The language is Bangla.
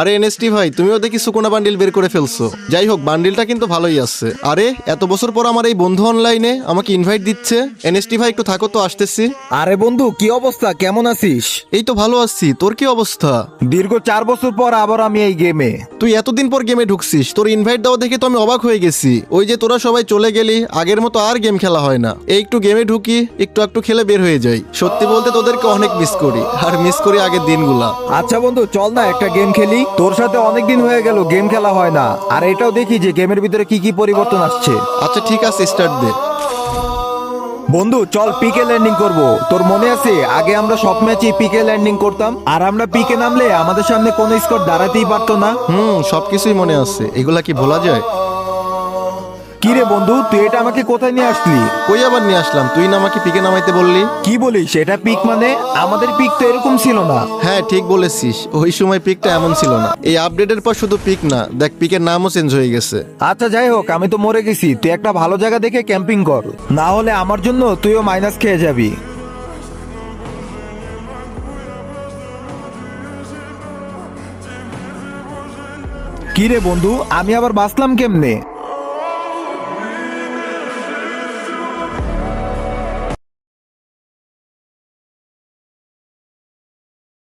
আরে এনএসটি ভাই, তুমিও দেখি সুকুনা বান্ডিল বের করে ফেলছো। যাই হোক, বান্ডিলটা কিন্তু ভালোই আছে। আরে এত বছর পর আমার এই বন্ধু অনলাইনে আমাকে ইনভাইট দিচ্ছে। এনএসটি ভাই একটু থাকো তো, আসতেছি। আরে বন্ধু, কি অবস্থা? কেমন আছিস? এই তো ভালো আছি, তোর কি অবস্থা? দীর্ঘ 4 বছর পর আবার আমি এই গেমে। তুই এতদিন পর গেমে ঢুকছিস, তোর ইনভাইট দেওয়া দেখে তো আমি অবাক হয়ে গেছি। ওই যে তোরা সবাই চলে গেলি, আগের মতো আর গেম খেলা হয় না। এই একটু গেমে ঢুকি, একটু একটু খেলে বের হয়ে যাই। সত্যি বলতে তোদেরকে অনেক মিস করি, আর মিস করি আগের দিনগুলা। আচ্ছা বন্ধু, চল না একটা গেম খেলি। তোর সাথে অনেকদিন হয়ে গেল গেম খেলা হয় না, আর এটাও দেখি যে গেমের ভিতরে কি কি পরিবর্তন আসছে। আচ্ছা ঠিক আছে, স্টার্ট দে। বন্ধু চল পিকে ল্যান্ডিং করব। তোর মনে আছে আগে আমরা সব ম্যাচে পিকে ল্যান্ডিং করতাম, আর আমরা পিকে নামলে আমাদের সামনে কোনো স্কোর দাঁড়াতেই পারতো না। সবকিছুই মনে আছে, এগুলা কি ভোলা যায়? কি রে বন্ধু, তুই এটা আমাকে কোথায় নিয়ে আসলি? কই আবার নিয়ে আসলাম? তুই না আমাকে পিকে নামাইতে বললি। কি বলিস? এটা পিক মানে? আমাদের পিক তো এরকম ছিল না। হ্যাঁ ঠিক বলেছিস, ওই সময় পিকটা এমন ছিল না। এই আপডেটের পর শুধু পিক না, দেখ পিকের নামও চেঞ্জ হয়ে গেছে। আচ্ছা যাই হোক, আমি তো মরে গেছি। তুই একটা ভালো জায়গা দেখে ক্যাম্পিং কর, না হলে আমার জন্য তুইও মাইনাস খেয়ে যাবি। কি রে বন্ধু, আমি আবার বাঁচলাম কেমনে?